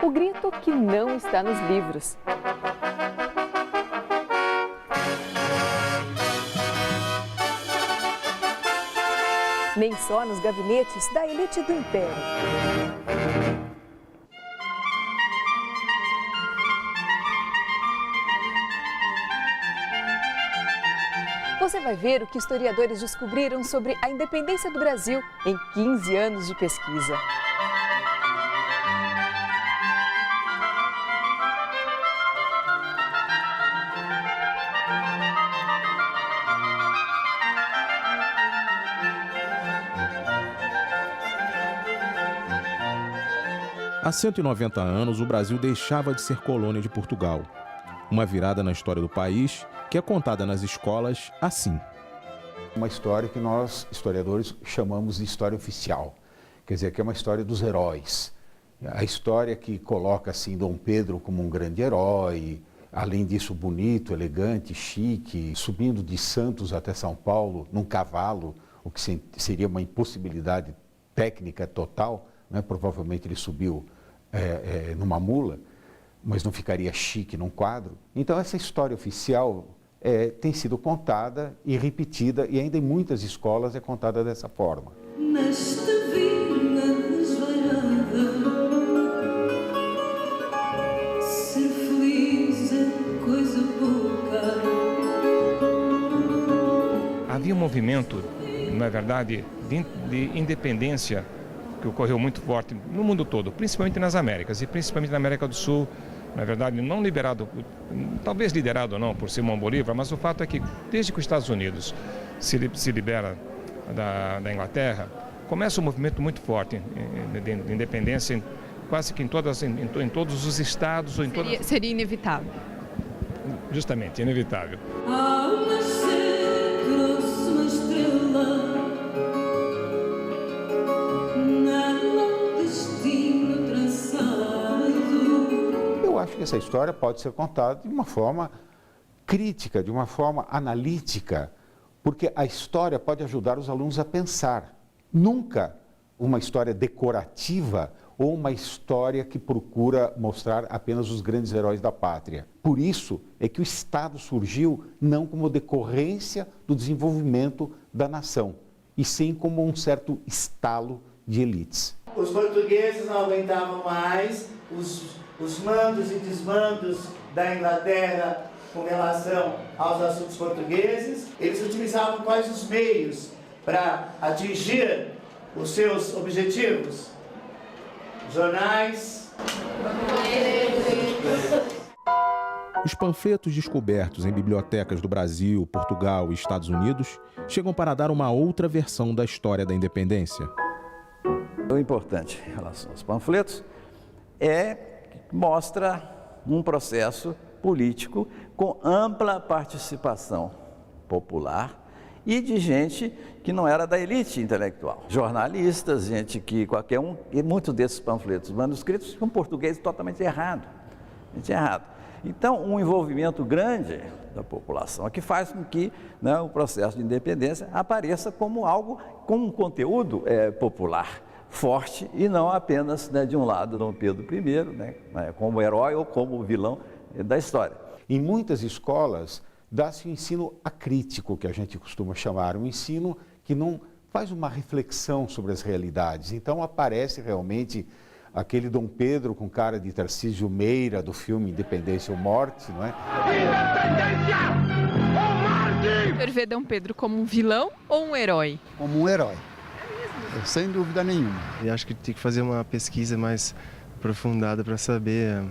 O grito que não está nos livros. Nem só nos gabinetes da elite do Império. Você vai ver o que historiadores descobriram sobre a independência do Brasil em 15 anos de pesquisa. Há 190 anos, o Brasil deixava de ser colônia de Portugal. Uma virada na história do país que é contada nas escolas assim. Uma história que nós, historiadores, chamamos de história oficial. Quer dizer, que é uma história dos heróis. A história que coloca assim Dom Pedro como um grande herói, além disso bonito, elegante, chique, subindo de Santos até São Paulo num cavalo, o que seria uma impossibilidade técnica total, né? Provavelmente ele subiu numa mula, mas não ficaria chique num quadro. Então essa história oficial tem sido contada e repetida, e ainda em muitas escolas é contada dessa forma. Nesta vida desvairada, ser feliz é coisa pouca. Havia um movimento, na verdade, de independência que ocorreu muito forte no mundo todo, principalmente nas Américas e principalmente na América do Sul. Na verdade, não liberado, talvez liderado ou não por Simão Bolívar, mas o fato é que desde que os Estados Unidos se libera da Inglaterra, começa um movimento muito forte de independência, quase que em todos os estados. Ou Seria inevitável. Justamente, inevitável. Ao nascer trouxe uma estrela, nela destino traçado. Eu acho que essa história pode ser contada de uma forma crítica, de uma forma analítica, porque a história pode ajudar os alunos a pensar. Nunca uma história decorativa ou uma história que procura mostrar apenas os grandes heróis da pátria. Por isso é que o Estado surgiu não como decorrência do desenvolvimento da nação, e sim como um certo estalo de elites. Os portugueses não aguentavam mais os mandos e desmandos da Inglaterra com relação aos assuntos portugueses. Eles utilizavam quais os meios para atingir os seus objetivos? Jornais. Os panfletos descobertos em bibliotecas do Brasil, Portugal e Estados Unidos chegam para dar uma outra versão da história da independência. O importante em relação aos panfletos mostra um processo político com ampla participação popular e de gente que não era da elite intelectual. Jornalistas, gente que qualquer um, e muitos desses panfletos manuscritos com português totalmente errado. Então, um envolvimento grande da população é que faz com que, né, o processo de independência apareça como algo com um conteúdo popular forte e não apenas, né, de um lado Dom Pedro I, né, como herói ou como vilão da história. Em muitas escolas dá-se o ensino acrítico, que a gente costuma chamar, um ensino que não faz uma reflexão sobre as realidades. Então aparece realmente aquele Dom Pedro com cara de Tarcísio Meira do filme Independência ou Morte, não é? Independência ou morte! O senhor vê Dom Pedro como um vilão ou um herói? Como um herói. Sem dúvida nenhuma. Eu acho que tem que fazer uma pesquisa mais aprofundada para saber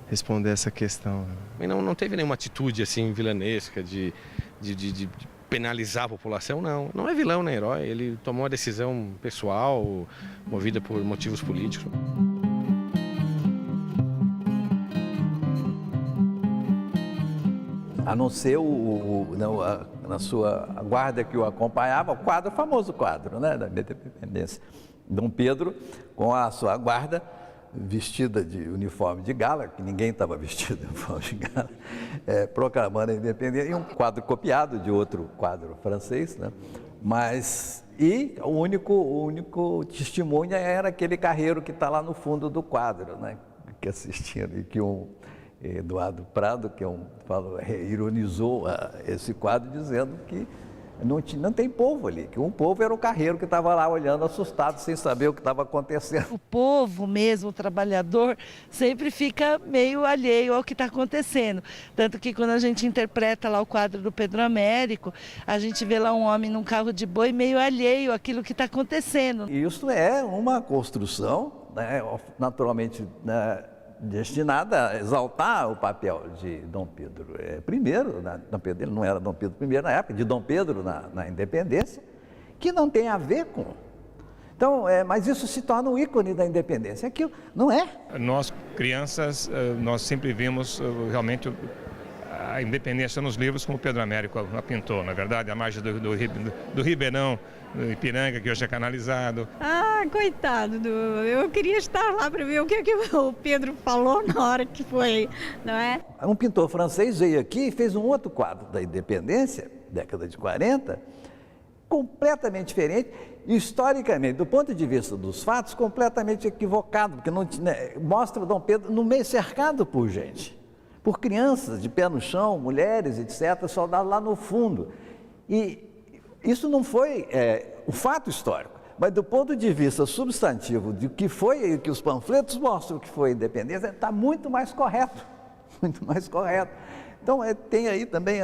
responder essa questão. Não teve nenhuma atitude assim vilanesca de penalizar a população, não. Não é vilão nem herói, ele tomou uma decisão pessoal, movida por motivos políticos. A não ser na sua guarda que o acompanhava, o famoso quadro, né, da independência. Dom Pedro, com a sua guarda, vestida de uniforme de gala, que ninguém estava vestido de uniforme de gala, proclamando a independência, e um quadro copiado de outro quadro francês, né? E o único testemunha era aquele carreiro que está lá no fundo do quadro, né? aqui assistindo, e que o Eduardo Prado, que ironizou esse quadro dizendo que não tem povo ali, que um povo era o carreiro que estava lá olhando assustado, sem saber o que estava acontecendo. O povo mesmo, o trabalhador, sempre fica meio alheio ao que está acontecendo. Tanto que quando a gente interpreta lá o quadro do Pedro Américo, a gente vê lá um homem num carro de boi meio alheio àquilo que está acontecendo. Isso é uma construção, né, naturalmente, né, destinada a exaltar o papel de Dom Pedro I, Dom Pedro, ele não era Dom Pedro I na época, de Dom Pedro na independência, que não tem a ver com. Então, mas isso se torna um ícone da independência, aquilo não é. Nós, crianças, nós sempre vimos realmente a independência nos livros como Pedro Américo a pintou, na verdade, a margem do Ribeirão, do Ipiranga, que hoje é canalizado. Ah, coitado, eu queria estar lá para ver o que o Pedro falou na hora que foi, não é? Um pintor francês veio aqui e fez um outro quadro da independência, década de 40, completamente diferente, historicamente, do ponto de vista dos fatos, completamente equivocado, porque não, mostra Dom Pedro no meio cercado por gente, por crianças de pé no chão, mulheres, etc., soldados lá no fundo. E isso não foi o fato histórico, mas do ponto de vista substantivo de que foi, que os panfletos mostram que foi a independência, está muito mais correto, muito mais correto. Então tem aí também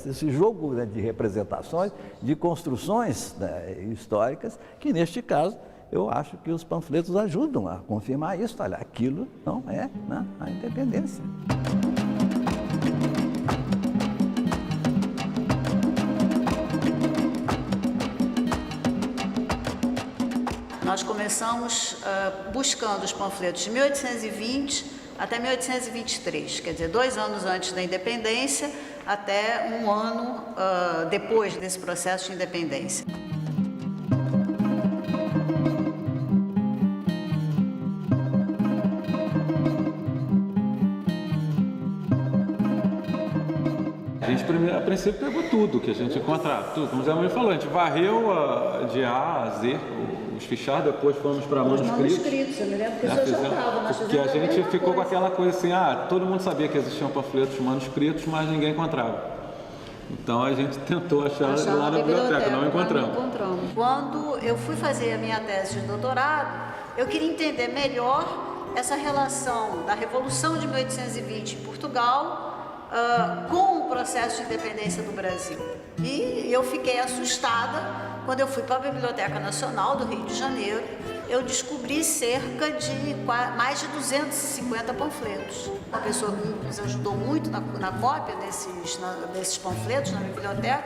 esse jogo, né, de representações, de construções, né, históricas, que neste caso eu acho que os panfletos ajudam a confirmar isso. Olha, aquilo não é, né, a independência. Nós começamos buscando os panfletos de 1820 até 1823, quer dizer, 2 anos antes da independência até 1 ano depois desse processo de independência. A gente, a princípio, pegou tudo que a gente encontrava, tudo. Como a mãe falou, a gente varreu de A a Z os fichários, depois fomos para manuscritos. Eu me lembro que isso já estava. Porque a gente ficou com aquela coisa assim, todo mundo sabia que existiam panfletos manuscritos, mas ninguém encontrava. Então a gente tentou achar lá na biblioteca, não encontramos. Quando eu fui fazer a minha tese de doutorado, eu queria entender melhor essa relação da Revolução de 1820 em Portugal com o processo de independência do Brasil. E eu fiquei assustada quando eu fui para a Biblioteca Nacional do Rio de Janeiro. Eu descobri cerca de mais de 250 panfletos. Uma pessoa que nos ajudou muito na cópia desses panfletos na biblioteca,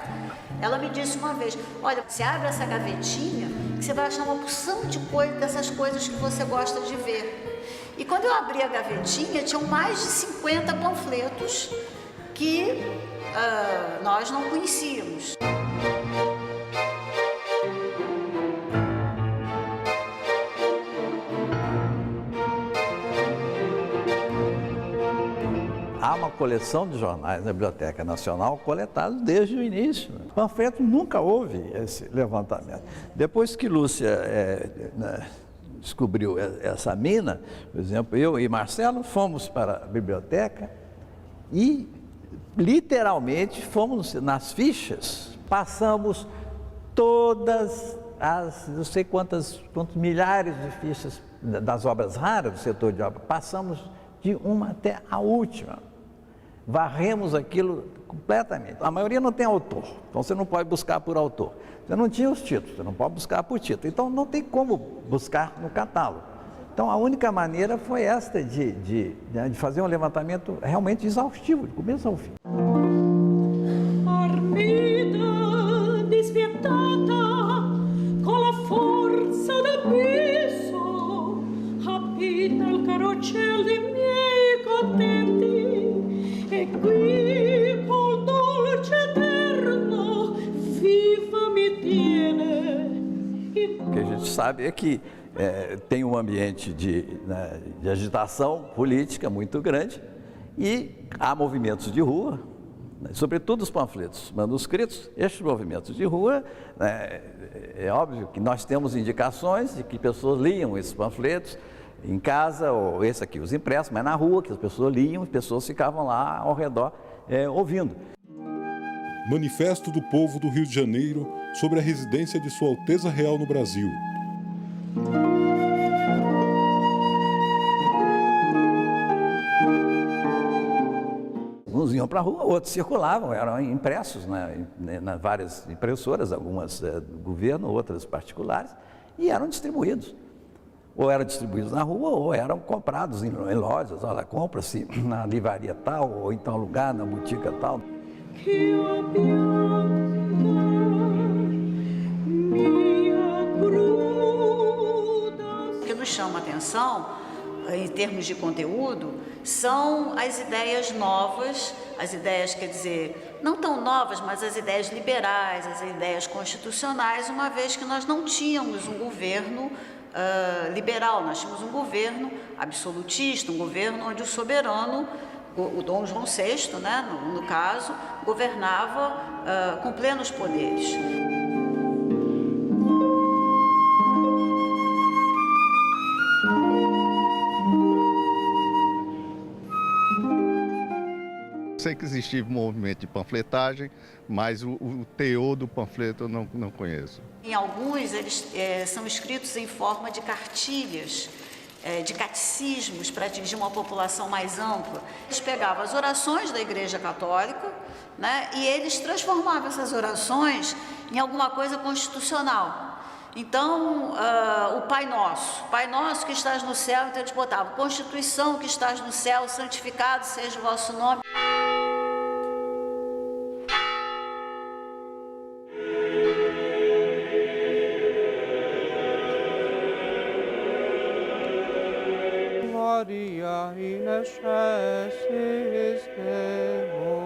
ela me disse uma vez: olha, você abre essa gavetinha que você vai achar uma porção de dessas coisas que você gosta de ver. E quando eu abri a gavetinha, tinham mais de 50 panfletos que nós não conhecíamos. Há uma coleção de jornais na Biblioteca Nacional coletados desde o início. O panfleto nunca houve esse levantamento. Depois que Lúcia descobriu essa mina, por exemplo, eu e Marcelo fomos para a biblioteca e literalmente fomos nas fichas, passamos todas as não sei quantos milhares de fichas das obras raras do setor de obra, passamos de uma até a última. Varremos aquilo completamente. A maioria não tem autor, então você não pode buscar por autor. Você não tinha os títulos, você não pode buscar por título. Então não tem como buscar no catálogo. Então a única maneira foi esta de fazer um levantamento realmente exaustivo, de começo ao fim. Armida, despietada, com a força do abisso, rapita il carrocello dei miei contenti. E qui col dolce eterno viva mi tiene. O que a gente sabe é que tem um ambiente de agitação política muito grande e há movimentos de rua, sobretudo os panfletos manuscritos. Estes movimentos de rua, é óbvio que nós temos indicações de que pessoas liam esses panfletos, em casa, ou esse aqui, os impressos, mas na rua, que as pessoas liam, as pessoas ficavam lá ao redor ouvindo. Manifesto do Povo do Rio de Janeiro sobre a residência de Sua Alteza Real no Brasil. Uns iam para a rua, outros circulavam, eram impressos nas várias impressoras, algumas do governo, outras particulares, e eram distribuídos. Ou eram distribuídos na rua, ou eram comprados em lojas. Olha, compra-se na livraria tal, ou em tal lugar, na botica tal. O que nos chama a atenção, em termos de conteúdo, são as ideias novas, as ideias, quer dizer, não tão novas, mas as ideias liberais, as ideias constitucionais, uma vez que nós não tínhamos um governo liberal, nós tínhamos um governo absolutista, um governo onde o soberano, o Dom João VI, né, no caso, governava com plenos poderes. Sei que existia um movimento de panfletagem, mas o teor do panfleto eu não conheço. Em alguns, eles são escritos em forma de cartilhas, de catecismos, para atingir uma população mais ampla. Eles pegavam as orações da Igreja Católica, né, e eles transformavam essas orações em alguma coisa constitucional. Então, o Pai Nosso que estás no céu, então eles botavam: Constituição que estás no céu, santificado seja o vosso nome. Maria in excelsis Deo.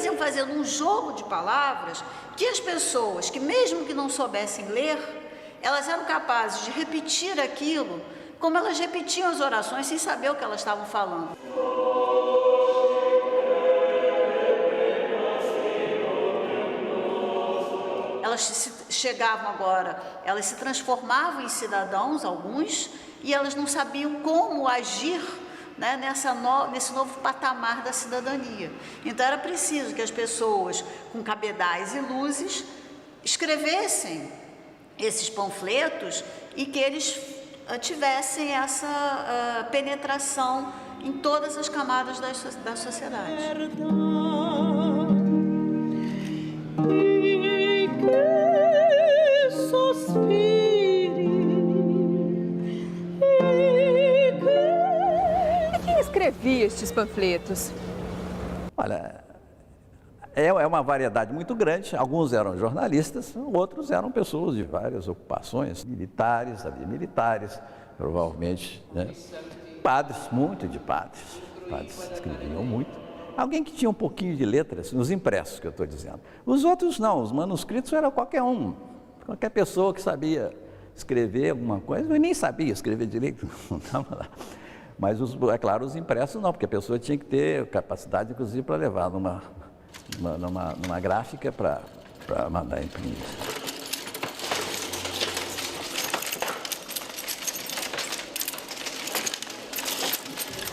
Iam fazendo um jogo de palavras que as pessoas, que mesmo que não soubessem ler, elas eram capazes de repetir aquilo como elas repetiam as orações sem saber o que elas estavam falando. Elas chegavam agora, elas se transformavam em cidadãos, alguns, e elas não sabiam como agir, né, nesse novo patamar da cidadania. Então era preciso que as pessoas com cabedais e luzes escrevessem esses panfletos e que eles tivessem essa penetração em todas as camadas da sociedade. E quem escrevia estes panfletos? Olha, é uma variedade muito grande. Alguns eram jornalistas, outros eram pessoas de várias ocupações, militares, havia militares, provavelmente, né? Padres, muito de padres. Padres escreviam muito. Alguém que tinha um pouquinho de letras, nos impressos que eu estou dizendo. Os outros não, os manuscritos era qualquer um. Qualquer pessoa que sabia escrever alguma coisa, eu nem sabia escrever direito, não estava lá. Mas, é claro, os impressos não, porque a pessoa tinha que ter capacidade, inclusive, para levar numa gráfica para mandar imprimir.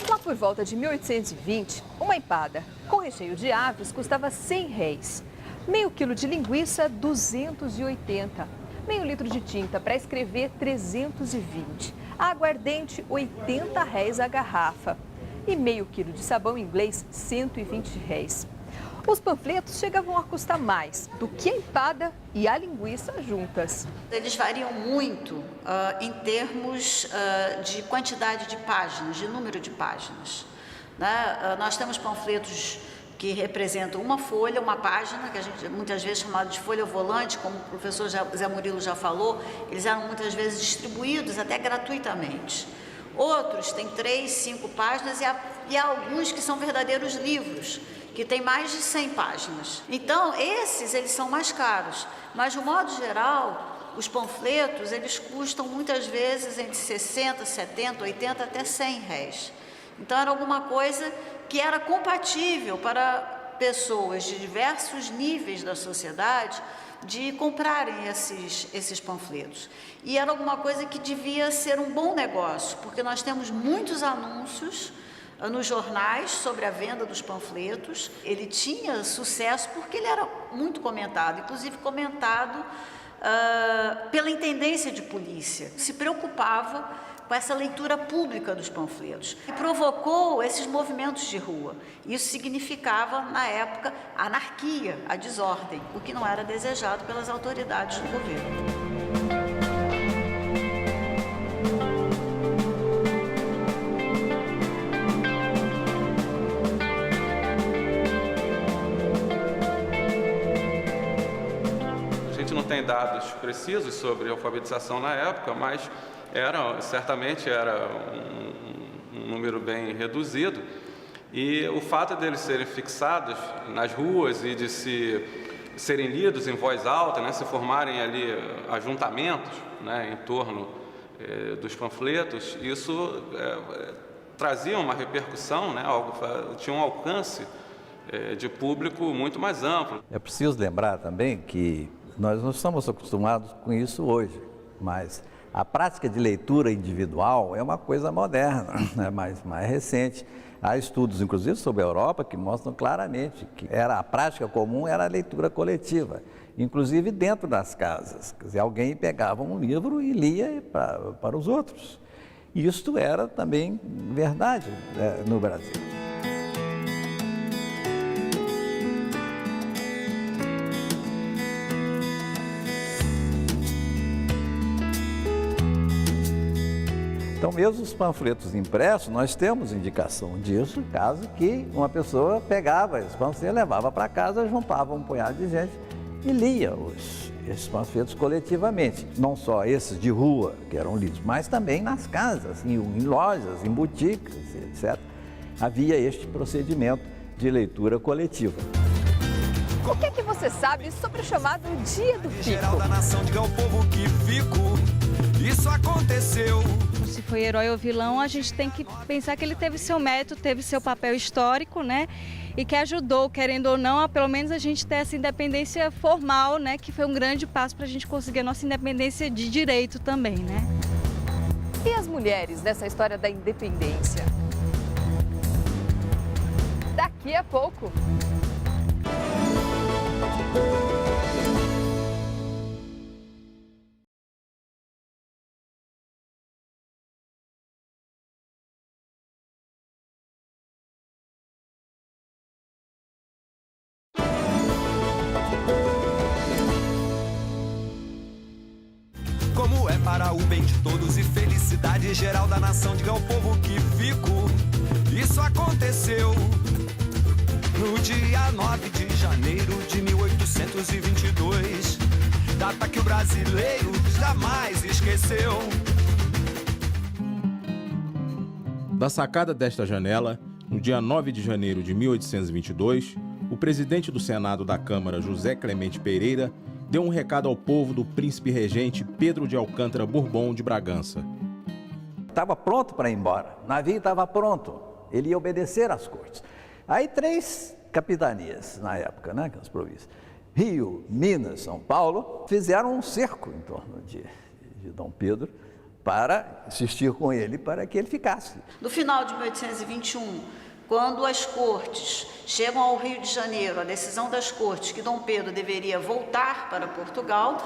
Lá por volta de 1820, uma empada com recheio de aves custava R$100. Meio quilo de linguiça, 280. Meio litro de tinta para escrever, 320. A aguardente, R$80 a garrafa. E meio quilo de sabão inglês, R$120. Os panfletos chegavam a custar mais do que a empada e a linguiça juntas. Eles variam muito em termos de quantidade de páginas, de número de páginas. Né? Nós temos panfletos que representam uma folha, uma página, que a gente muitas vezes chamado de folha volante, como o professor Zé Murilo já falou, eles eram muitas vezes distribuídos até gratuitamente. Outros têm 3, 5 páginas e há alguns que são verdadeiros livros, que têm mais de 100 páginas. Então, eles são mais caros, mas de um modo geral, os panfletos, eles custam muitas vezes entre 60, 70, 80 até R$100. Então, era alguma coisa que era compatível para pessoas de diversos níveis da sociedade de comprarem esses panfletos. E era alguma coisa que devia ser um bom negócio, porque nós temos muitos anúncios nos jornais sobre a venda dos panfletos. Ele tinha sucesso porque ele era muito comentado, inclusive comentado pela intendência de polícia. Se preocupava com essa leitura pública dos panfletos e provocou esses movimentos de rua. Isso significava, na época, anarquia, a desordem, o que não era desejado pelas autoridades do governo. A gente não tem dados precisos sobre alfabetização na época, mas certamente era um número bem reduzido, e o fato deles serem fixados nas ruas e de serem lidos em voz alta, né, se formarem ali ajuntamentos, né, em torno dos panfletos, isso trazia uma repercussão, né, tinha um alcance de público muito mais amplo. É preciso lembrar também que nós não estamos acostumados com isso hoje, mas a prática de leitura individual é uma coisa moderna, né? mais recente. Há estudos, inclusive, sobre a Europa que mostram claramente que a prática comum era a leitura coletiva, inclusive dentro das casas. Quer dizer, alguém pegava um livro e lia para os outros. E isto era também verdade, né, no Brasil. Então, mesmo os panfletos impressos, nós temos indicação disso, caso que uma pessoa pegava esses panfletos, levava para casa, juntava um punhado de gente e lia esses panfletos coletivamente. Não só esses de rua, que eram lidos, mas também nas casas, em lojas, em boutiques, etc. Havia este procedimento de leitura coletiva. O que você sabe sobre o chamado Dia do Fico? Geral da nação, diga ao povo que fico, isso aconteceu. Se foi herói ou vilão, a gente tem que pensar que ele teve seu mérito, teve seu papel histórico, né? E que ajudou, querendo ou não, a pelo menos a gente ter essa independência formal, né? Que foi um grande passo para a gente conseguir a nossa independência de direito também, né? E as mulheres nessa história da independência? Daqui a pouco. Como é para o bem de todos e felicidade geral da nação, diga ao povo que fico, isso aconteceu no dia 9 de janeiro de 1822, data que o brasileiro jamais esqueceu. Da sacada desta janela, no dia 9 de janeiro de 1822, o presidente do Senado da Câmara, José Clemente Pereira, deu um recado ao povo do príncipe regente Pedro de Alcântara Bourbon de Bragança. Estava pronto para ir embora, o navio estava pronto, ele ia obedecer às cortes. Aí 3 capitanias na época, né, que as províncias, Rio, Minas, São Paulo, fizeram um cerco em torno de Dom Pedro para insistir com ele para que ele ficasse. No final de 1821, quando as cortes chegam ao Rio de Janeiro, a decisão das cortes que Dom Pedro deveria voltar para Portugal,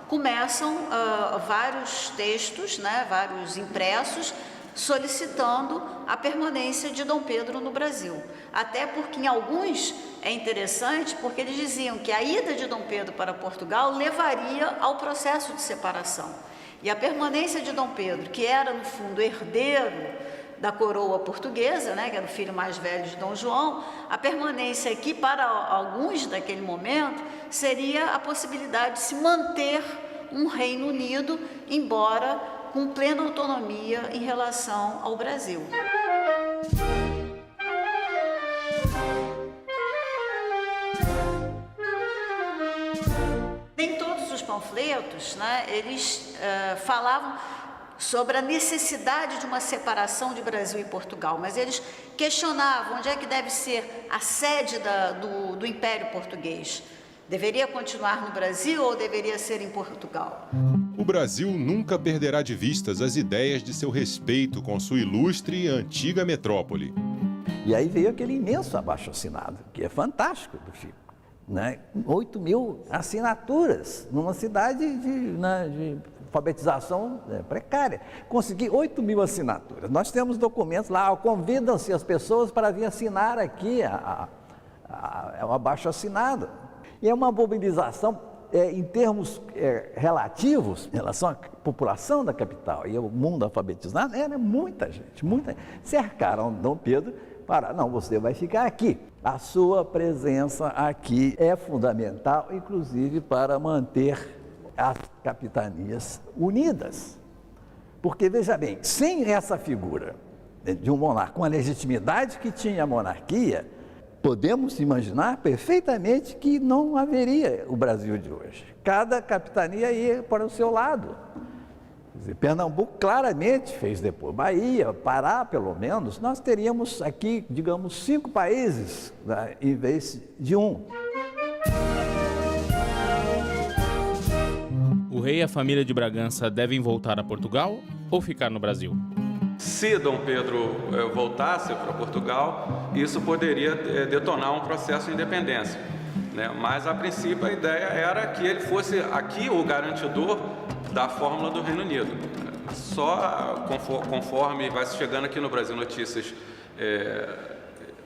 começam vários textos, né, vários impressos, solicitando a permanência de Dom Pedro no Brasil. Até porque em alguns é interessante, porque eles diziam que a ida de Dom Pedro para Portugal levaria ao processo de separação. E a permanência de Dom Pedro, que era no fundo herdeiro da coroa portuguesa, né, que era o filho mais velho de Dom João, a permanência aqui para alguns daquele momento seria a possibilidade de se manter um Reino Unido, embora com plena autonomia em relação ao Brasil. Nem todos os panfletos, né, eles falavam sobre a necessidade de uma separação de Brasil e Portugal, mas eles questionavam onde é que deve ser a sede do Império Português. Deveria continuar no Brasil ou deveria ser em Portugal? O Brasil nunca perderá de vistas as ideias de seu respeito com sua ilustre e antiga metrópole. E aí veio aquele imenso abaixo-assinado, que é fantástico do Chico, né? 8 mil assinaturas numa cidade de alfabetização precária. Consegui 8 mil assinaturas. Nós temos documentos lá, convidam-se as pessoas para vir assinar aqui o abaixo-assinado. E é uma mobilização em termos relativos, em relação à população da capital e ao mundo alfabetizado, era muita gente, muita. Cercaram Dom Pedro para, não, você vai ficar aqui. A sua presença aqui é fundamental, inclusive para manter as capitanias unidas. Porque, veja bem, sem essa figura de um monarca, com a legitimidade que tinha a monarquia, podemos imaginar perfeitamente que não haveria o Brasil de hoje. Cada capitania ia para o seu lado. Quer dizer, Pernambuco claramente fez depois. Bahia, Pará, pelo menos, nós teríamos aqui, digamos, 5 países, né, em vez de um. O rei e a família de Bragança devem voltar a Portugal ou ficar no Brasil? Se Dom Pedro voltasse para Portugal, isso poderia detonar um processo de independência, né? Mas, a princípio, a ideia era que ele fosse aqui o garantidor da fórmula do Reino Unido. Só conforme vai chegando aqui no Brasil notícias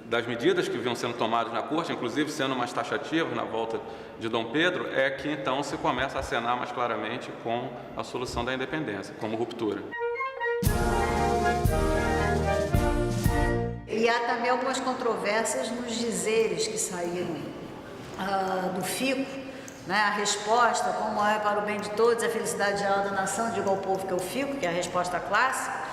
das medidas que vinham sendo tomadas na corte, inclusive sendo mais taxativas na volta de Dom Pedro, é que então se começa a acenar mais claramente com a solução da independência, como ruptura. E há também algumas controvérsias nos dizeres que saíram do Fico, né? A resposta, como é para o bem de todos, a felicidade geral da nação, digo ao povo que eu fico, que é a resposta clássica.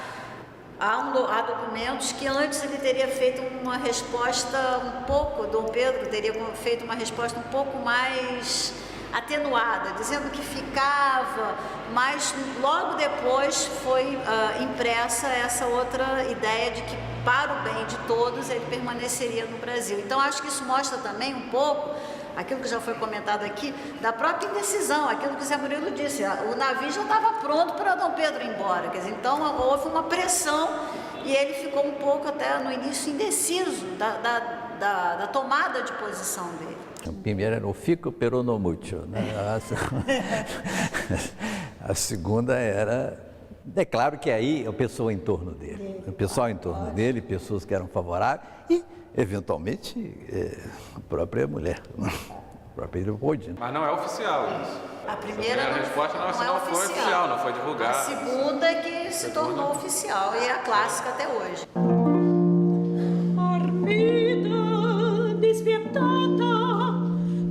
Há documentos que antes ele teria feito uma resposta um pouco, Dom Pedro teria feito uma resposta um pouco mais atenuada, dizendo que ficava, mas logo depois foi impressa essa outra ideia de que, para o bem de todos, ele permaneceria no Brasil. Então, acho que isso mostra também um pouco aquilo que já foi comentado aqui, da própria indecisão, aquilo que o Zé Murilo disse, o navio já estava pronto para Dom Pedro ir embora, quer dizer, então houve uma pressão e ele ficou um pouco até no início indeciso da tomada de posição dele. O primeiro era o fico pero no mucho, né? A segunda era... É claro que aí o pessoal em torno dele, pessoas que eram favoráveis e, eventualmente, a própria mulher, a própria Leopoldina. Mas não é oficial isso. A primeira resposta não foi oficial, não foi divulgada. A segunda é que se tornou oficial e é a clássica até hoje. Armida despietada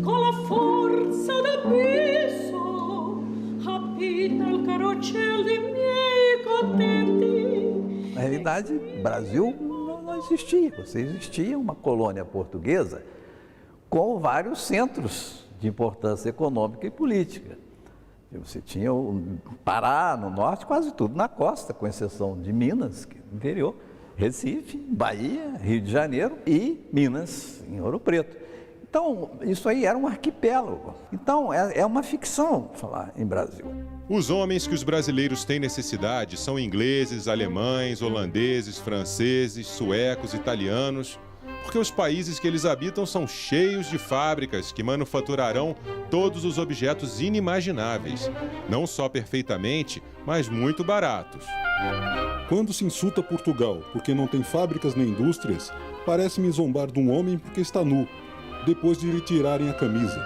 con la forza d'abisso rapita il carroccel dei miei contenti. Na realidade, o Brasil não existia. Você existia uma colônia portuguesa com vários centros de importância econômica e política. Você tinha o Pará no norte, quase tudo na costa, com exceção de Minas, que é no interior, Recife, Bahia, Rio de Janeiro e Minas, em Ouro Preto. Então, isso aí era um arquipélago. Então, é uma ficção falar em Brasil. Os homens que os brasileiros têm necessidade são ingleses, alemães, holandeses, franceses, suecos, italianos, porque os países que eles habitam são cheios de fábricas que manufaturarão todos os objetos inimagináveis, não só perfeitamente, mas muito baratos. Quando se insulta Portugal porque não tem fábricas nem indústrias, parece-me zombar de um homem porque está nu, depois de lhe tirarem a camisa.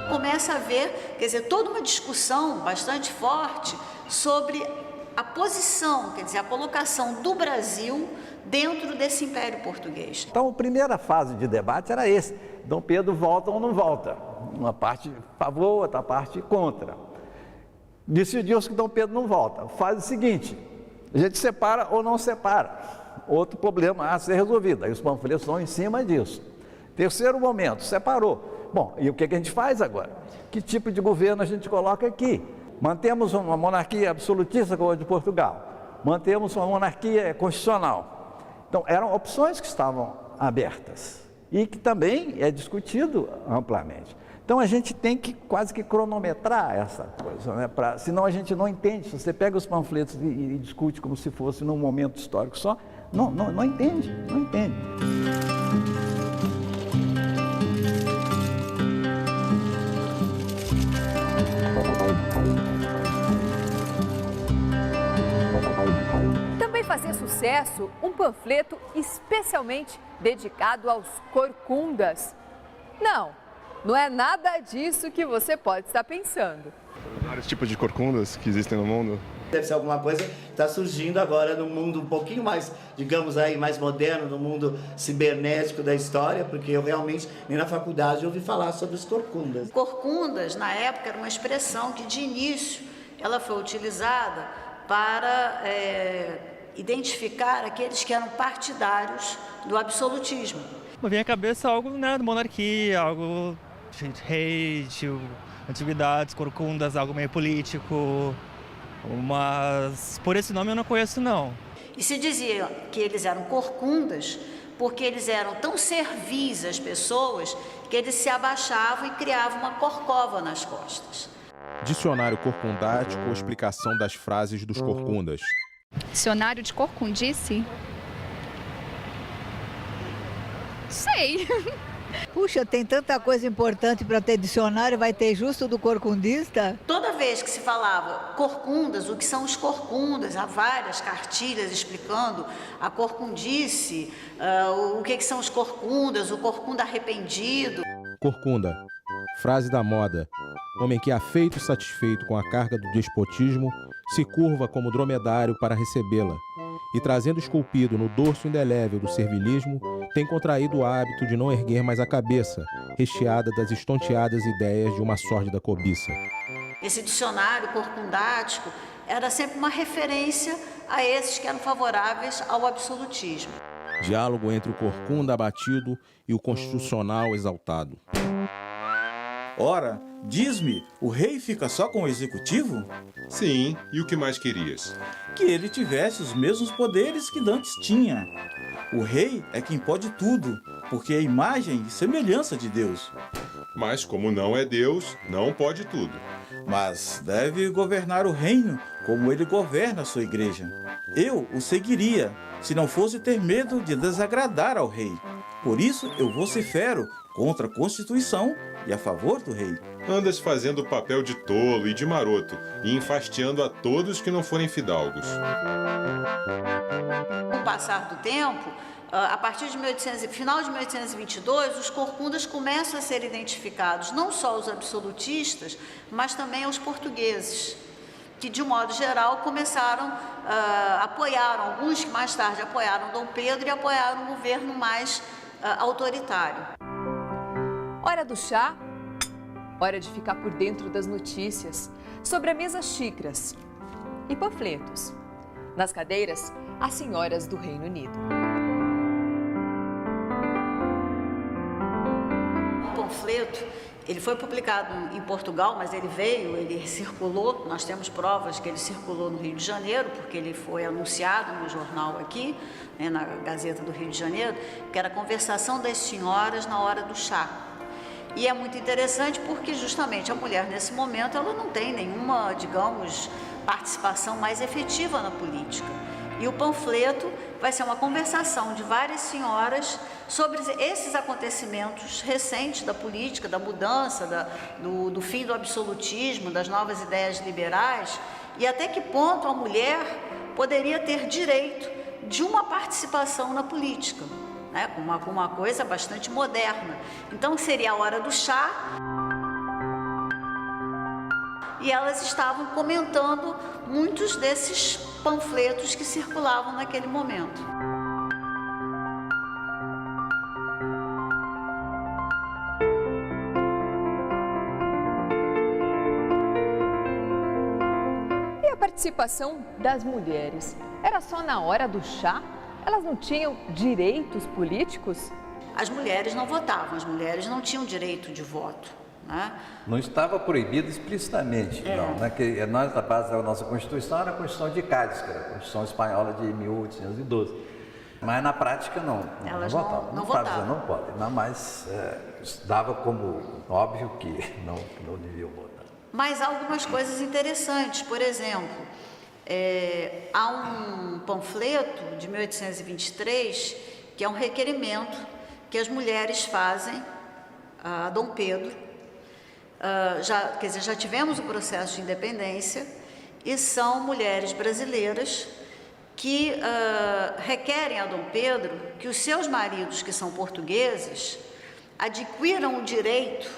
Começa a haver, quer dizer, toda uma discussão bastante forte sobre a posição, quer dizer, a colocação do Brasil dentro desse Império Português. Então, a primeira fase de debate era esse. Dom Pedro volta ou não volta? Uma parte a favor, outra parte contra. Decidiu-se que Dom Pedro não volta. Faz o seguinte, a gente separa ou não separa. Outro problema a ser resolvido. Aí os panfletos são em cima disso. Terceiro momento, separou. Bom, e o que a gente faz agora? Que tipo de governo a gente coloca aqui? Mantemos uma monarquia absolutista como a de Portugal? mantemos uma monarquia constitucional. Então, eram opções que estavam abertas e que também é discutido amplamente. Então, a gente tem que quase que cronometrar essa coisa, né? Senão a gente não entende. Se você pega os panfletos e discute como se fosse num momento histórico só, não entende, não entende. Também fazia sucesso um panfleto especialmente dedicado aos corcundas. Não é nada disso que você pode estar pensando. Vários tipos de corcundas que existem no mundo. Deve ser alguma coisa que está surgindo agora no mundo um pouquinho mais, digamos aí, mais moderno, no mundo cibernético da história, porque eu realmente, nem na faculdade, ouvi falar sobre os corcundas. Corcundas, na época, era uma expressão que, de início, ela foi utilizada para identificar aqueles que eram partidários do absolutismo. Me vem à cabeça algo, né, de monarquia, algo de rei, de antiguidades, corcundas, algo meio político, mas por esse nome eu não conheço, não. E se dizia que eles eram corcundas porque eles eram tão servis às pessoas que eles se abaixavam e criavam uma corcova nas costas. Dicionário corcundático ou explicação das frases dos corcundas. Dicionário de corcundice? Sei. Puxa, tem tanta coisa importante para ter dicionário, vai ter justo do corcundista? Toda vez que se falava corcundas, o que são os corcundas, há várias cartilhas explicando a corcundice, o que são os corcundas, o corcunda arrependido. Corcunda, frase da moda. Homem que, afeito e satisfeito com a carga do despotismo, se curva como dromedário para recebê-la. E trazendo esculpido no dorso indelével do servilismo, tem contraído o hábito de não erguer mais a cabeça, recheada das estonteadas ideias de uma sórdida cobiça. Esse dicionário corcundático era sempre uma referência a esses que eram favoráveis ao absolutismo. Diálogo entre o corcunda abatido e o constitucional exaltado. Ora, diz-me, o rei fica só com o executivo? Sim, e o que mais querias? Que ele tivesse os mesmos poderes que dantes tinha. O rei é quem pode tudo, porque é a imagem e semelhança de Deus. Mas como não é Deus, não pode tudo. Mas deve governar o reino como ele governa a sua igreja. Eu o seguiria, se não fosse ter medo de desagradar ao rei. Por isso eu vocifero contra a Constituição e a favor do rei. Andas fazendo o papel de tolo e de maroto e enfastiando a todos que não forem fidalgos. Com o passar do tempo, a partir de final de 1822, os corcundas começam a ser identificados, não só os absolutistas, mas também os portugueses, que de um modo geral começaram a apoiar, alguns que mais tarde apoiaram Dom Pedro e apoiaram um governo mais autoritário. Hora do chá, hora de ficar por dentro das notícias. Sobre a mesa, xícaras e panfletos. Nas cadeiras, as senhoras do Reino Unido. O panfleto, ele foi publicado em Portugal, mas ele circulou, nós temos provas que ele circulou no Rio de Janeiro, porque ele foi anunciado no jornal aqui, né, na Gazeta do Rio de Janeiro, que era a conversação das senhoras na hora do chá. E é muito interessante porque justamente a mulher nesse momento ela não tem nenhuma, digamos, participação mais efetiva na política. E o panfleto vai ser uma conversação de várias senhoras sobre esses acontecimentos recentes da política, da mudança, do fim do absolutismo, das novas ideias liberais e até que ponto a mulher poderia ter direito de uma participação na política. Né, uma coisa bastante moderna. Então seria a hora do chá e elas estavam comentando muitos desses panfletos que circulavam naquele momento. E a participação das mulheres? Era só na hora do chá? Elas não tinham direitos políticos? As mulheres não votavam, as mulheres não tinham direito de voto. né? Não estava proibido explicitamente, não. Né? Que nós, na base da nossa Constituição, era a Constituição de Cádiz, que era a Constituição Espanhola de 1812. Mas na prática não. Elas não votavam. não votavam. Não podem, não, mas dava como óbvio que não deviam votar. Mas há algumas coisas interessantes. Por exemplo, há um panfleto de 1823 que é um requerimento que as mulheres fazem a Dom Pedro. Já tivemos o processo de independência e são mulheres brasileiras que requerem a Dom Pedro que os seus maridos, que são portugueses, adquiram o direito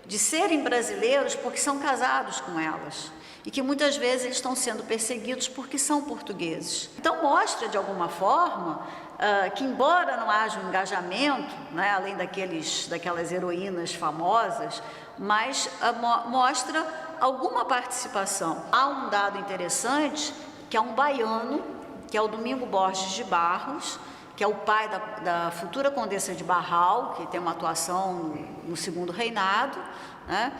de serem brasileiros porque são casados com elas e que muitas vezes eles estão sendo perseguidos porque são portugueses. Então mostra de alguma forma que, embora não haja um engajamento, né, além daquelas heroínas famosas, mas mostra alguma participação. Há um dado interessante, que é um baiano, que é o Domingo Borges de Barros, que é o pai da futura Condessa de Barral, que tem uma atuação no Segundo Reinado, né?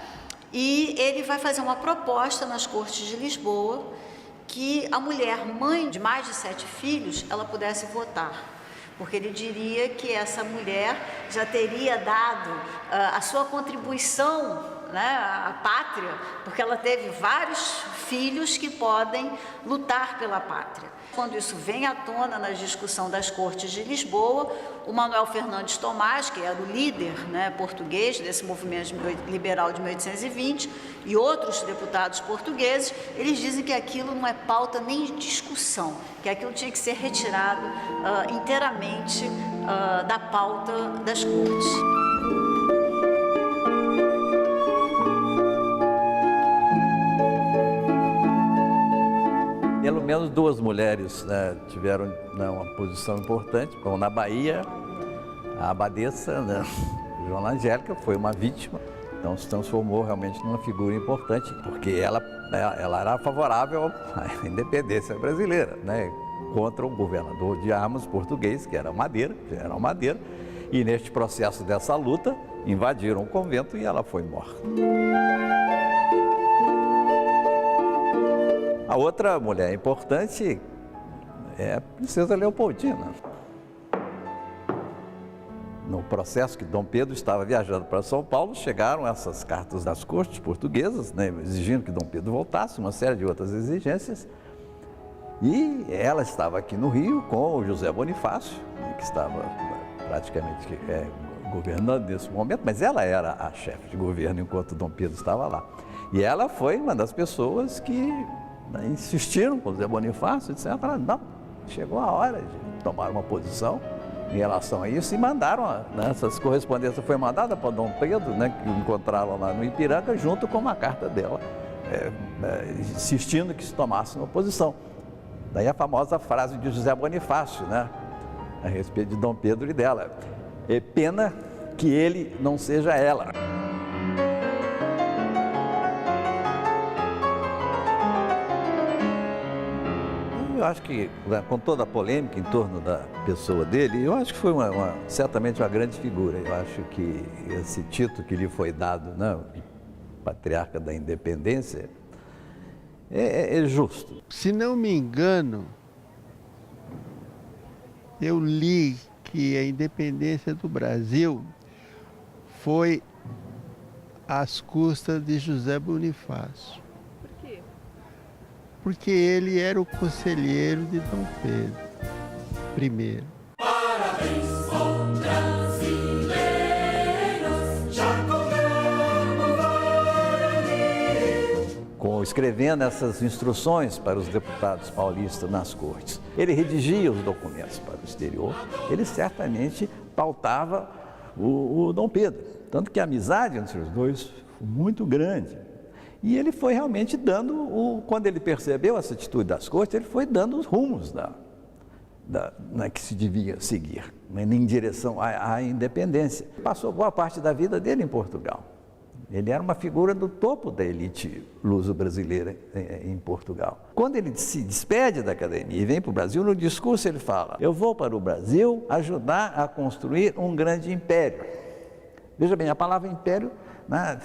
E ele vai fazer uma proposta nas Cortes de Lisboa que a mulher, mãe de mais de 7 filhos, ela pudesse votar, porque ele diria que essa mulher já teria dado a sua contribuição, né, à pátria, porque ela teve vários filhos que podem lutar pela pátria. Quando isso vem à tona na discussão das Cortes de Lisboa, o Manuel Fernandes Tomás, que era o líder, né, português desse movimento liberal de 1820, e outros deputados portugueses, eles dizem que aquilo não é pauta nem de discussão, que aquilo tinha que ser retirado inteiramente da pauta das Cortes. Pelo menos 2 mulheres, né, tiveram, né, uma posição importante, como na Bahia, a abadesa, né, Joana Angélica, foi uma vítima, então se transformou realmente numa figura importante, porque ela era favorável à independência brasileira, né, contra o governador de armas português, que era Madeira, General Madeira, e neste processo dessa luta, invadiram o convento e ela foi morta. A outra mulher importante é a princesa Leopoldina. No processo que Dom Pedro estava viajando para São Paulo, chegaram essas cartas das cortes portuguesas, né, exigindo que Dom Pedro voltasse, uma série de outras exigências. E ela estava aqui no Rio com o José Bonifácio, que estava praticamente governando nesse momento, mas ela era a chefe de governo enquanto Dom Pedro estava lá. E ela foi uma das pessoas que insistiram com o Zé Bonifácio, disseram, não, chegou a hora de tomar uma posição em relação a isso e mandaram, né, essas correspondências foi mandada para Dom Pedro, né, que encontraram lá no Ipiranga, junto com uma carta dela, insistindo que se tomasse uma posição. Daí a famosa frase de José Bonifácio, né, a respeito de Dom Pedro e dela, é pena que ele não seja ela. Eu acho que, com toda a polêmica em torno da pessoa dele, eu acho que foi certamente uma grande figura. Eu acho que esse título que lhe foi dado, né, de Patriarca da Independência, é justo. Se não me engano, eu li que a independência do Brasil foi às custas de José Bonifácio. Porque ele era o conselheiro de Dom Pedro I. Parabéns, brasileiros, já comemos Escrevendo essas instruções para os deputados paulistas nas cortes. Ele redigia os documentos para o exterior, ele certamente pautava o Dom Pedro. Tanto que a amizade entre os dois foi muito grande. E ele foi realmente dando, quando ele percebeu essa atitude das cortes, ele foi dando os rumos que se devia seguir, em direção à independência. Passou boa parte da vida dele em Portugal. Ele era uma figura do topo da elite luso-brasileira em Portugal. Quando ele se despede da academia e vem para o Brasil, no discurso ele fala: eu vou para o Brasil ajudar a construir um grande império. Veja bem, a palavra império né?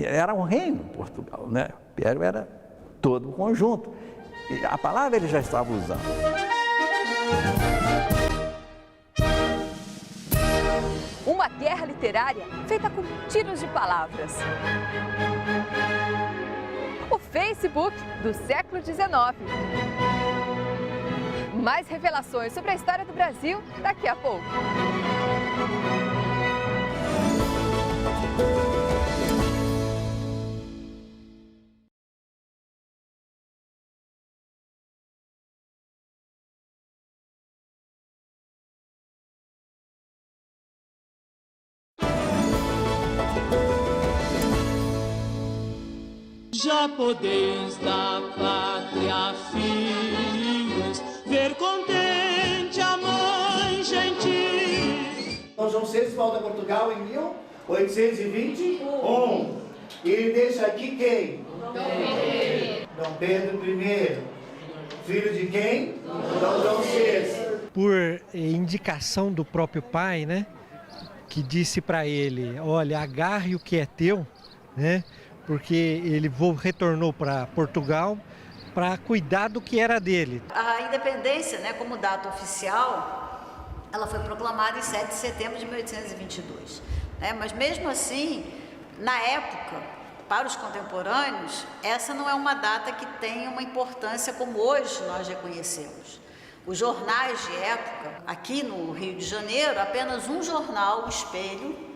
Era um reino, Portugal, né? O Império era todo o conjunto. E a palavra ele já estava usando. Uma guerra literária feita com tiros de palavras. O Facebook do século XIX. Mais revelações sobre a história do Brasil daqui a pouco. Já podeis da pátria filhos ver contente a mãe gentil. Dom João VI volta a Portugal em 1821. E ele deixa aqui quem? Dom Pedro I. Filho de quem? Dom João VI. Por indicação do próprio pai, né? Que disse para ele, olha, agarre o que é teu, né? Porque ele retornou para Portugal para cuidar do que era dele. A independência, né, como data oficial, ela foi proclamada em 7 de setembro de 1822. Né? Mas mesmo assim, na época, para os contemporâneos, essa não é uma data que tem uma importância como hoje nós reconhecemos. Os jornais de época, aqui no Rio de Janeiro, apenas um jornal, o Espelho,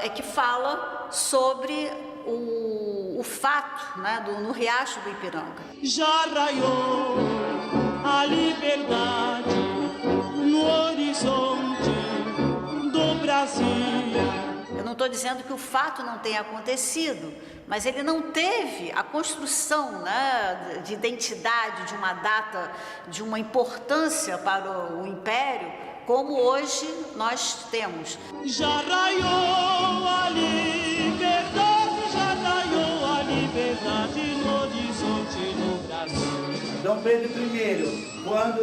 é que fala sobre o fato, né, no Riacho do Ipiranga. Já raiou a liberdade no horizonte do Brasil. Eu não estou dizendo que o fato não tenha acontecido, mas ele não teve a construção, né, de identidade de uma data, de uma importância para o Império, como hoje nós temos. Já raiou a liberdade, já raiou a liberdade no horizonte do Brasil. Dom Pedro I, quando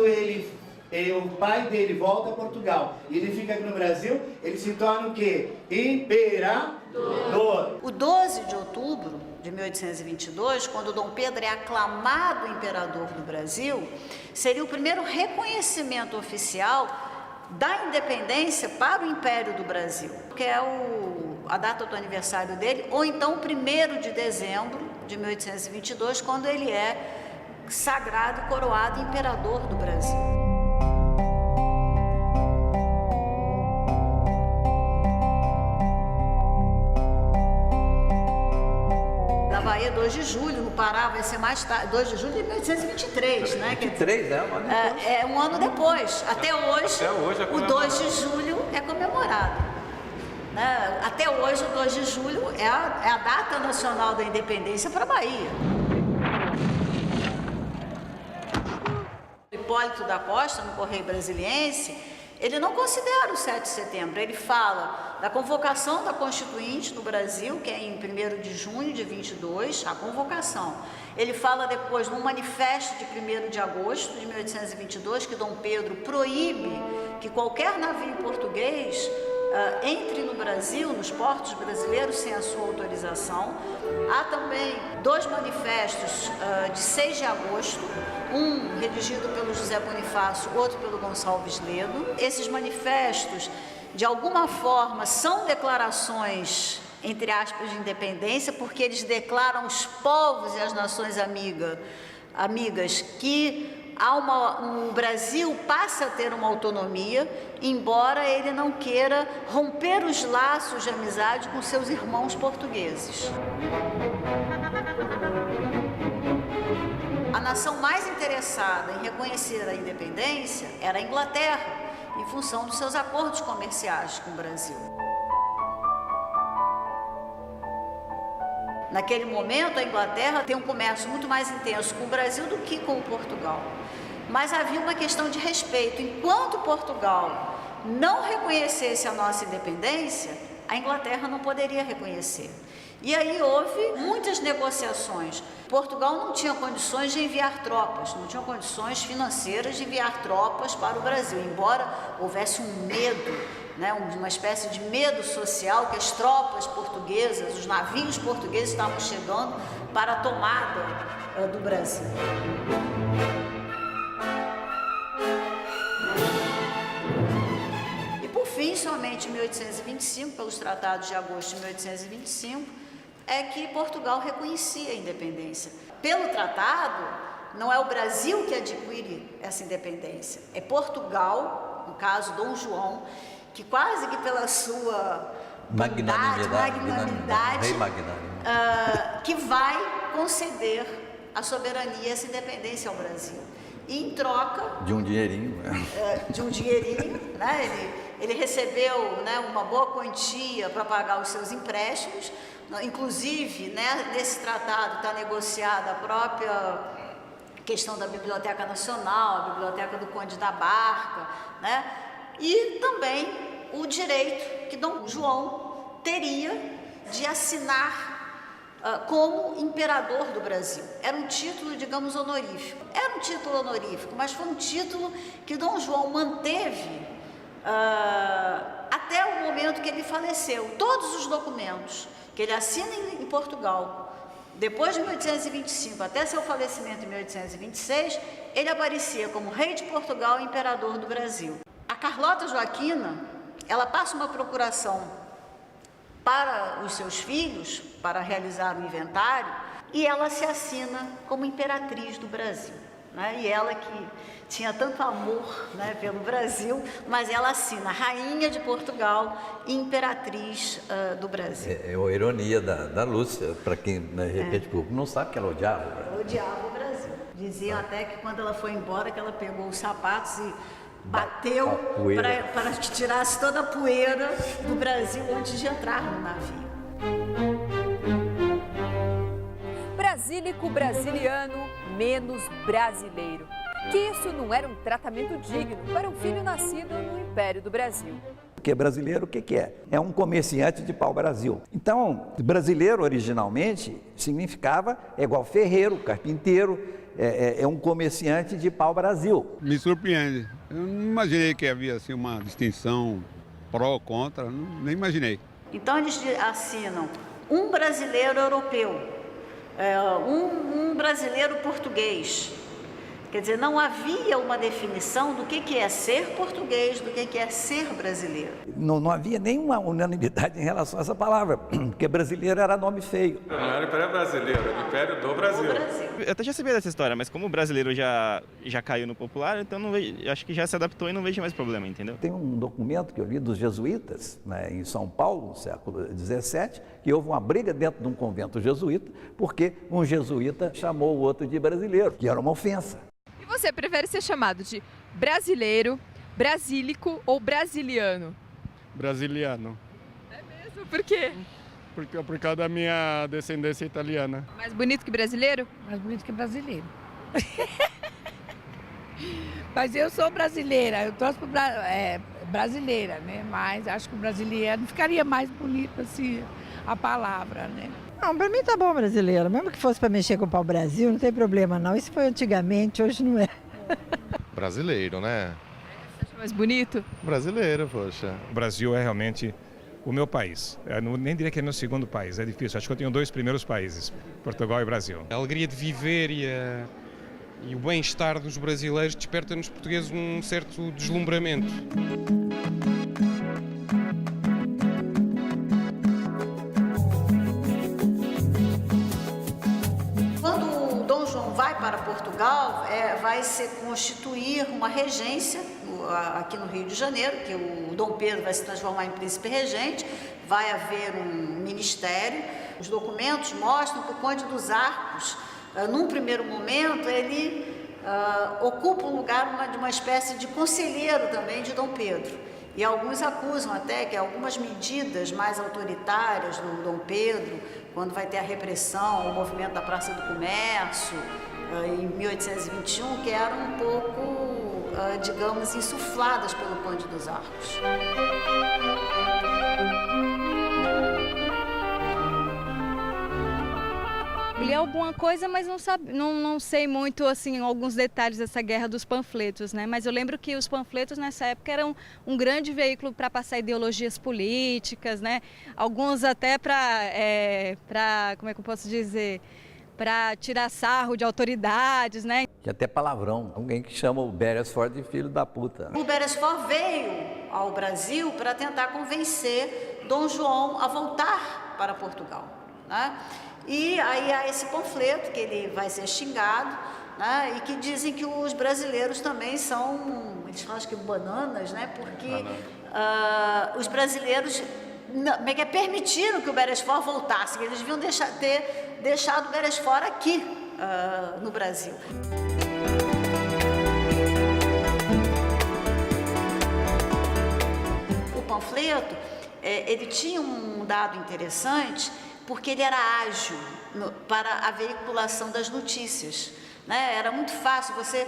o pai dele volta a Portugal e ele fica aqui no Brasil, ele se torna o quê? Imperador. O 12 de outubro de 1822, quando Dom Pedro é aclamado imperador do Brasil, seria o primeiro reconhecimento oficial da independência para o Império do Brasil, que é a data do aniversário dele, ou então o 1º de dezembro de 1822, quando ele é sagrado e coroado imperador do Brasil. Na Bahia, 2 de julho, no Pará vai ser mais tarde, 2 de julho de 1823, né? 23, né? É um ano depois. Até hoje o 2 de julho é comemorado. Né? Até hoje, o 2 de julho é a data nacional da independência para a Bahia. Hipólito da Costa, no Correio Brasiliense, ele não considera o 7 de setembro, ele fala da convocação da Constituinte no Brasil, que é em 1º de junho de 22, a convocação. Ele fala depois num manifesto de 1º de agosto de 1822, que Dom Pedro proíbe que qualquer navio português entre no Brasil, nos portos brasileiros, sem a sua autorização. Há também 2 manifestos de 6 de agosto, um redigido pelo José Bonifácio, outro pelo Gonçalves Ledo. Esses manifestos, de alguma forma, são declarações, entre aspas, de independência, porque eles declaram os povos e as nações amigas que o Brasil passa a ter uma autonomia, embora ele não queira romper os laços de amizade com seus irmãos portugueses. A nação mais interessada em reconhecer a independência era a Inglaterra, em função dos seus acordos comerciais com o Brasil. Naquele momento, a Inglaterra tem um comércio muito mais intenso com o Brasil do que com Portugal. Mas havia uma questão de respeito. Enquanto Portugal não reconhecesse a nossa independência, a Inglaterra não poderia reconhecer. E aí houve muitas negociações. Portugal não tinha condições de enviar tropas, não tinha condições financeiras de enviar tropas para o Brasil, embora houvesse um medo né, uma espécie de medo social que as tropas portuguesas, os navios portugueses estavam chegando para a tomada do Brasil. E por fim, somente em 1825, pelos tratados de agosto de 1825, é que Portugal reconhecia a independência. Pelo tratado, não é o Brasil que adquire essa independência, é Portugal, no caso Dom João, que quase que pela sua magnanimidade, que vai conceder a soberania e essa independência ao Brasil. E em troca de um dinheirinho, né? Ele recebeu, né, uma boa quantia para pagar os seus empréstimos. Inclusive, né, nesse tratado está negociada a própria questão da Biblioteca Nacional, a Biblioteca do Conde da Barca, né? E também o direito que Dom João teria de assinar como imperador do Brasil. Era um título, digamos, honorífico. Era um título honorífico, mas foi um título que Dom João manteve até o momento que ele faleceu. Todos os documentos que ele assina em Portugal, depois de 1825 até seu falecimento em 1826, ele aparecia como rei de Portugal e imperador do Brasil. A Carlota Joaquina, ela passa uma procuração para os seus filhos, para realizar o inventário, e ela se assina como imperatriz do Brasil, né? E ela que tinha tanto amor, né, pelo Brasil, mas ela assina Rainha de Portugal e Imperatriz do Brasil. É a ironia da Lúcia, para quem na repente público não sabe que ela odiava o Brasil. Ela odiava o Brasil. Diziam até que quando ela foi embora, que ela pegou os sapatos e bateu para que tirasse toda a poeira do Brasil antes de entrar no navio. Brasílico brasiliano, menos brasileiro. Que isso não era um tratamento digno para um filho nascido no Império do Brasil. Porque brasileiro, o que é? É um comerciante de pau-brasil. Então, brasileiro originalmente significava igual ferreiro, carpinteiro, é um comerciante de pau-brasil. Me surpreende. Eu não imaginei que havia assim, uma distinção pró ou contra, nem imaginei. Então eles assinam um brasileiro europeu, um brasileiro português. Quer dizer, não havia uma definição do que é ser português, do que é ser brasileiro. Não havia nenhuma unanimidade em relação a essa palavra, porque brasileiro era nome feio. Não era Império Brasileiro, era Império do Brasil. Eu até já sabia dessa história, mas como o brasileiro já caiu no popular, então não vejo, acho que já se adaptou e não vejo mais problema, entendeu? Tem um documento que eu li dos jesuítas, né, em São Paulo, no século XVII, que houve uma briga dentro de um convento jesuíta, porque um jesuíta chamou o outro de brasileiro, que era uma ofensa. E você prefere ser chamado de brasileiro, brasílico ou brasiliano? Brasiliano. É mesmo? Por quê? Por causa da minha descendência italiana. Mais bonito que brasileiro? Mais bonito que brasileiro. Mas eu sou brasileira, eu torço para brasileira, né? Mas acho que o brasiliano ficaria mais bonito assim, a palavra, né? Não, para mim tá bom brasileiro. Mesmo que fosse para mexer com o pau-brasil, não tem problema não. Isso foi antigamente, hoje não é. Brasileiro, né? Você acha mais bonito? Brasileiro, poxa. O Brasil é realmente o meu país. Eu nem diria que é meu segundo país, é difícil. Acho que eu tenho dois primeiros países, Portugal e Brasil. A alegria de viver e o bem-estar dos brasileiros desperta nos portugueses um certo deslumbramento. Quando Dom João vai para Portugal, vai se constituir uma regência aqui no Rio de Janeiro, que o Dom Pedro vai se transformar em príncipe regente, vai haver um ministério. Os documentos mostram que o Conde dos Arcos, num primeiro momento, ele ocupa o lugar de uma espécie de conselheiro também de Dom Pedro. E alguns acusam até que algumas medidas mais autoritárias do Dom Pedro, quando vai ter a repressão, o movimento da Praça do Comércio, em 1821, que eram um pouco, digamos, insufladas pelo Conde dos Arcos. Li alguma coisa, mas não sei muito assim alguns detalhes dessa guerra dos panfletos, né? Mas eu lembro que os panfletos nessa época eram um grande veículo para passar ideologias políticas, né? Alguns até para como é que eu posso dizer, para tirar sarro de autoridades, né? Que até palavrão, alguém que chama o Beresford de filho da puta. O Beresford veio ao Brasil para tentar convencer Dom João a voltar para Portugal, né? E aí há esse panfleto que ele vai ser xingado, né? E que dizem que os brasileiros também são, eles falam que bananas, né? Porque os brasileiros permitiram que o Beresford voltasse, que eles deviam ter deixado o Beresford aqui no Brasil. O panfleto, ele tinha um dado interessante, porque ele era ágil para a veiculação das notícias, né? Era muito fácil, você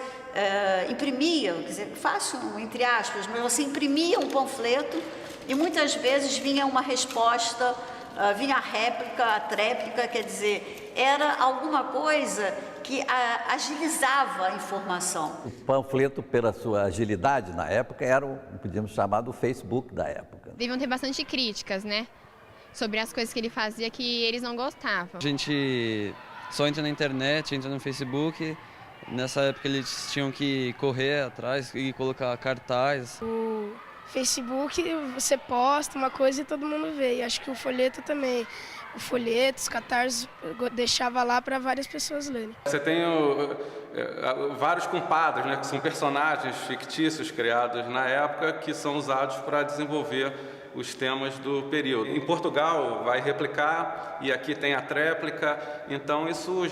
imprimia, quer dizer, fácil entre aspas, mas você imprimia um panfleto e muitas vezes vinha uma resposta, vinha a réplica, a tréplica, quer dizer, era alguma coisa que agilizava a informação. O panfleto, pela sua agilidade na época, era o que podíamos chamar do Facebook da época. Deviam ter bastante críticas, né? Sobre as coisas que ele fazia que eles não gostavam. A gente só entra na internet, entra no Facebook. Nessa época eles tinham que correr atrás e colocar cartaz. O Facebook, você posta uma coisa e todo mundo vê. E acho que o folheto também. O folheto, os catarses, deixava lá para várias pessoas lerem. Você tem vários compadres, né, que são personagens fictícios criados na época que são usados para desenvolver os temas do período. Em Portugal vai replicar e aqui tem a tréplica, então isso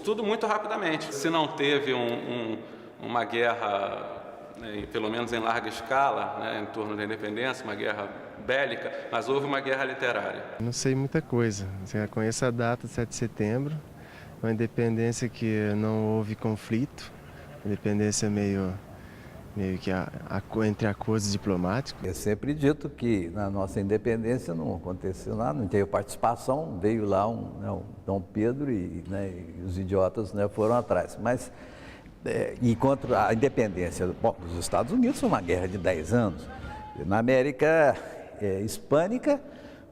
tudo muito rapidamente. Se não teve uma guerra, né, pelo menos em larga escala, né, em torno da independência, uma guerra bélica, mas houve uma guerra literária. Não sei muita coisa, eu conheço a data, 7 de setembro, uma independência que não houve conflito, independência meio que entre acordos diplomáticos. É sempre dito que na nossa independência não aconteceu nada, não teve participação, veio lá um Dom Pedro e os idiotas, né, foram atrás. Mas, enquanto a independência dos Estados Unidos foi uma guerra de 10 anos, na América hispânica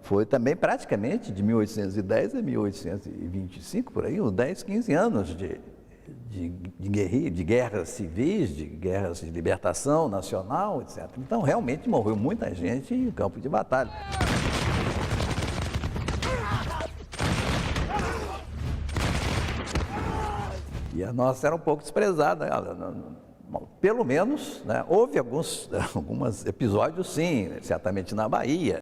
foi também praticamente de 1810 a 1825, por aí, uns 10, 15 anos de guerras civis, de guerras de libertação nacional, etc. Então, realmente morreu muita gente em campo de batalha. E a nossa era um pouco desprezada. Pelo menos, né, houve alguns episódios, sim, certamente na Bahia.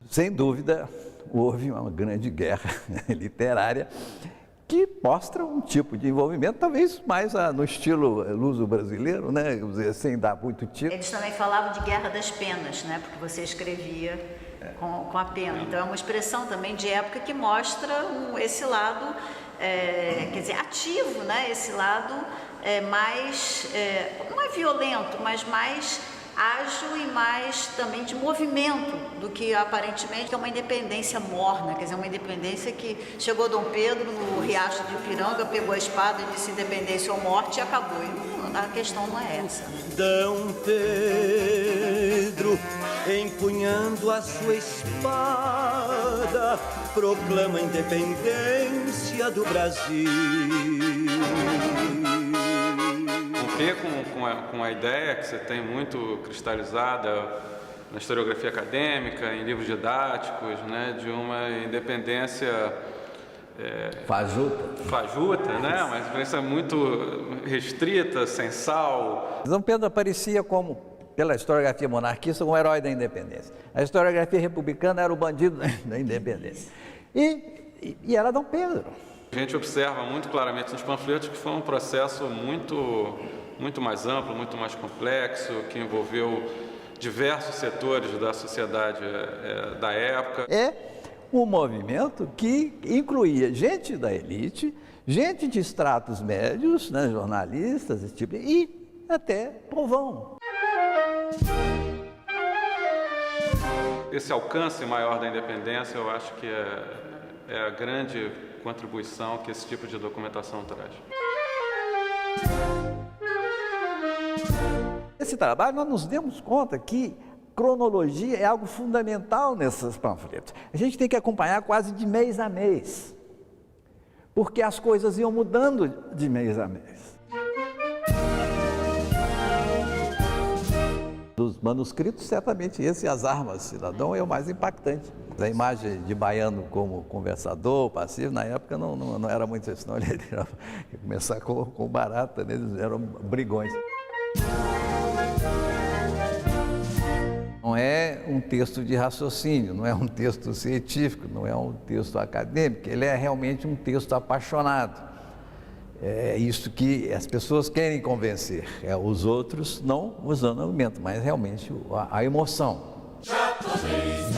Sem dúvida, houve uma grande guerra literária que mostra um tipo de envolvimento, talvez mais no estilo luso-brasileiro, né? Sem dar muito tiro. Eles também falavam de guerra das penas, né? Porque você escrevia com a pena. Então é uma expressão também de época que mostra esse lado, quer dizer, ativo, né? Esse lado mais, não é violento, mas mais ágil e mais também de movimento do que aparentemente é uma independência morna, quer dizer, uma independência que chegou Dom Pedro no Riacho de Ipiranga, pegou a espada e disse independência ou morte e acabou. E a questão não é essa. Dom Pedro, empunhando a sua espada, proclama a independência do Brasil. Com a ideia que você tem muito cristalizada na historiografia acadêmica, em livros didáticos, né, de uma independência fajuta, né, uma independência muito restrita, censal. Dom Pedro aparecia como, pela historiografia monarquista, como herói da independência. A historiografia republicana era o bandido da independência. E era Dom Pedro. A gente observa muito claramente nos panfletos que foi um processo muito mais amplo, muito mais complexo, que envolveu diversos setores da sociedade da época. É um movimento que incluía gente da elite, gente de estratos médios, né, jornalistas, esse tipo, e até povão. esse alcance maior da independência, eu acho que é a grande contribuição que esse tipo de documentação traz. Esse trabalho, nós nos demos conta que cronologia é algo fundamental nesses panfletos. A gente tem que acompanhar quase de mês a mês, porque as coisas iam mudando de mês a mês. Dos manuscritos, certamente esse, As Armas, Cidadão, é o mais impactante. A imagem de Baiano como conversador, passivo, na época não era muito isso, não. Ele ia começar com barata, né? Eles eram brigões. Não é um texto de raciocínio, não é um texto científico, não é um texto acadêmico, ele é realmente um texto apaixonado. É isso que as pessoas querem convencer, os outros não usando argumento, mas realmente a emoção. Japonês,